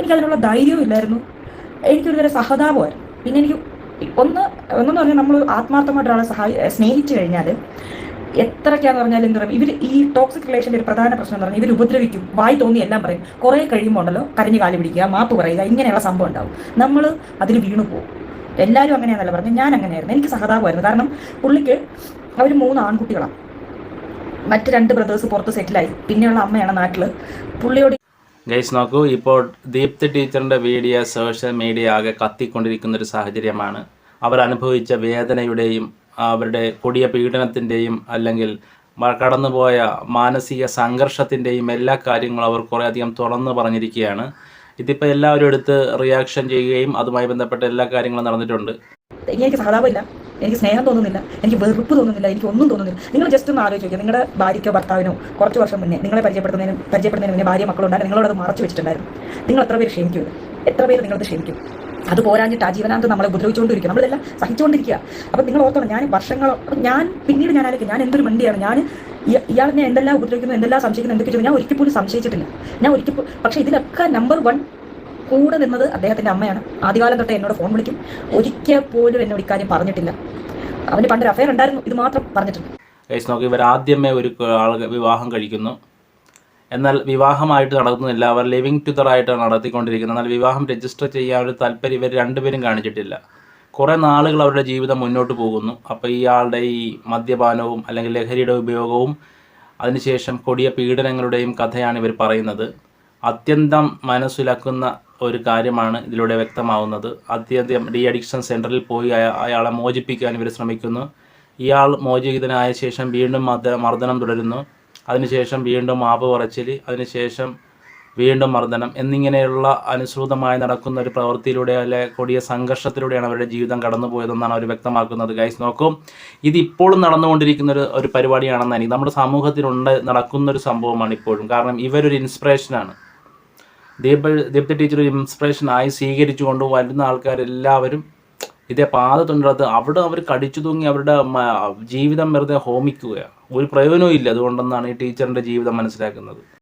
എനിക്കതിനുള്ള ധൈര്യവും ഇല്ലായിരുന്നു, എനിക്കൊരു തരം സഹതാപമായിരുന്നു. പിന്നെ എനിക്ക് ഒന്നെന്ന് പറഞ്ഞാൽ നമ്മൾ ആത്മാർത്ഥമായിട്ട് ഒരാളെ സ്നേഹിച്ചു കഴിഞ്ഞാൽ എത്രയ്ക്കാന്ന് പറഞ്ഞാൽ എന്താ പറയുക, ഇവർ ഈ ടോക്സിക് റിലേഷൻ്റെ ഒരു പ്രധാന പ്രശ്നം എന്ന് പറഞ്ഞാൽ ഇവർ ഉപദ്രവിക്കും, വായി തോന്നി എല്ലാം പറയും. കുറേ കഴിയുമ്പോൾ ഉണ്ടല്ലോ കരഞ്ഞ് കാല് പിടിക്കുക, മാപ്പ് പറയുക, ഇങ്ങനെയുള്ള സംഭവം ഉണ്ടാവും. നമ്മൾ അതിൽ വീണു പോകും. എല്ലാവരും അങ്ങനെയാണെന്നല്ല പറഞ്ഞു, ഞാൻ അങ്ങനെയായിരുന്നു. എനിക്ക് സഹതാപമായിരുന്നു. കാരണം പുള്ളിക്ക് അവർ 3 ആൺകുട്ടികളാണ്, മറ്റ് 2 ബ്രദേഴ്സ് പുറത്ത് സെറ്റിലായി, പിന്നെയുള്ള അമ്മയാണ് നാട്ടിൽ. പുള്ളിയോട് ഗൈസ് നോക്കൂ, ഇപ്പോൾ ദീപ്തി ടീച്ചറിൻ്റെ വീഡിയോ സോഷ്യൽ മീഡിയ ആകെ കത്തിക്കൊണ്ടിരിക്കുന്നൊരു സാഹചര്യമാണ്. അവർ അനുഭവിച്ച വേദനയുടെയും അവരുടെ കൊടിയ പീഡനത്തിൻ്റെയും അല്ലെങ്കിൽ കടന്നുപോയ മാനസിക സംഘർഷത്തിൻ്റെയും എല്ലാ കാര്യങ്ങളും അവർ കുറേയധികം തുറന്നു പറഞ്ഞിരിക്കുകയാണ്. ഇതിപ്പോൾ എല്ലാവരും എടുത്ത് റിയാക്ഷൻ ചെയ്യുകയും അതുമായി ബന്ധപ്പെട്ട എല്ലാ കാര്യങ്ങളും നടന്നിട്ടുണ്ട്. എനിക്ക് സഹതാപമില്ല, എനിക്ക് സ്നേഹം തോന്നുന്നില്ല, എനിക്ക് വെറുപ്പ് തോന്നുന്നില്ല, എനിക്ക് ഒന്നും തോന്നുന്നില്ല. നിങ്ങൾ ജസ്റ്റ് ഒന്ന് ആലോചിച്ച് നോക്കുക, നിങ്ങളുടെ ഭാര്യയ്ക്കോ ഭർത്താവിനോ കുറച്ച് വർഷം മുന്നേ നിങ്ങളെ പരിചയപ്പെടുന്നതിന് മുന്നേ ഭാര്യ മക്കളുണ്ടായിരുന്നു, നിങ്ങളോടത് മറച്ചു വെച്ചിട്ടുണ്ടായിരുന്നു. നിങ്ങൾ എത്ര പേര് ക്ഷമിക്കും? എത്ര പേര് നിങ്ങളത് ക്ഷമിക്കും? അത് പോരാഞ്ഞിട്ട് ആജീവനാന്തം നമ്മളെ ഉപദ്രവിച്ചുകൊണ്ടിരിക്കുക, നമ്മളിതെല്ലാം സഹിച്ചുകൊണ്ടിരിക്കുക. അപ്പം നിങ്ങൾ ഓർത്തോണം, ഞാൻ പിന്നീട് ആലോചിക്കും, ഞാൻ എന്തൊരു മണ്ടിയാണ്, ഇയാളെ എന്തെല്ലാം ഉപദ്രവിക്കുന്നു, എന്തെല്ലാം സംശയിക്കുന്നു, എന്തൊക്കെ ചെയ്യുന്നു, ഞാൻ ഒരിക്കൽ പോലും സംശയിച്ചിട്ടില്ല. പക്ഷേ ഇതിലൊക്കെ നമ്പർ 1 കൂടെ നിന്നത് അദ്ദേഹത്തിൻ്റെ അമ്മയാണ്. ആദ്യകാലം തൊട്ട് എന്നോട് ഫോൺ വിളിക്കും, ഒരിക്കൽ പോലും എന്നോട് ഇക്കാര്യം പറഞ്ഞിട്ടില്ല. അവന് പണ്ടൊരു അഫയർ ഉണ്ടായിരുന്നു, ഇത് മാത്രം പറഞ്ഞിട്ടുണ്ട്. നോക്കി, ഇവർ ആദ്യമേ ഒരു ആൾ വിവാഹം കഴിക്കുന്നു, എന്നാൽ വിവാഹമായിട്ട് നടത്തുന്നില്ല, അവർ ലിവിങ് ടുഗദറായിട്ടാണ് നടത്തിക്കൊണ്ടിരിക്കുന്നത്. എന്നാൽ വിവാഹം രജിസ്റ്റർ ചെയ്യാൻ ഒരു താല്പര്യം ഇവർ രണ്ടുപേരും കാണിച്ചിട്ടില്ല. കുറേ നാളുകൾ അവരുടെ ജീവിതം മുന്നോട്ട് പോകുന്നു. അപ്പോൾ ഇയാളുടെ ഈ മദ്യപാനവും അല്ലെങ്കിൽ ലഹരിയുടെ ഉപയോഗവും അതിനുശേഷം കൊടിയ പീഡനങ്ങളുടെയും കഥയാണ് ഇവർ പറയുന്നത്. അത്യന്തം മനസ്സിലാക്കുന്ന ഒരു കാര്യമാണ് ഇതിലൂടെ വ്യക്തമാവുന്നത്. അത്യന്തം ഡി അഡിക്ഷൻ സെൻറ്ററിൽ പോയി അയാളെ മോചിപ്പിക്കാൻ ഇവർ ശ്രമിക്കുന്നു. ഇയാൾ മോചിതനായ ശേഷം വീണ്ടും മർദ്ദനം തുടരുന്നു. അതിനുശേഷം വീണ്ടും മാപ്പ് പറച്ചിൽ, അതിനുശേഷം വീണ്ടും മർദ്ദനം എന്നിങ്ങനെയുള്ള അനുസൃതമായി നടക്കുന്ന ഒരു പ്രവൃത്തിയിലൂടെ അല്ലെ കൊടിയ സംഘർഷത്തിലൂടെയാണ് അവരുടെ ജീവിതം കടന്നു പോയതെന്നാണ് അവർ വ്യക്തമാക്കുന്നത്. ഗൈസ് നോക്കൂ, ഇതിപ്പോഴും നടന്നുകൊണ്ടിരിക്കുന്ന ഒരു പരിപാടിയാണെന്ന് എനിക്ക് നമ്മുടെ സമൂഹത്തിലുണ്ട് നടക്കുന്നൊരു സംഭവമാണ് ഇപ്പോഴും. കാരണം ഇവരൊരു ഇൻസ്പിറേഷനാണ്. ദീപ്തി ടീച്ചർ ഒരു ഇൻസ്പിറേഷനായി സ്വീകരിച്ചുകൊണ്ട് വരുന്ന ആൾക്കാരെല്ലാവരും ഇതേ പാത തുണ്ടത് അവിടെ അവർ കടിച്ചു തൂങ്ങി അവരുടെ ജീവിതം വെറുതെ ഹോമിക്കുകയാണ്. ഒരു പ്രയോജനവും ഇല്ല. അതുകൊണ്ടെന്നാണ് ഈ ടീച്ചറിൻ്റെ ജീവിതം മനസ്സിലാക്കുന്നത്.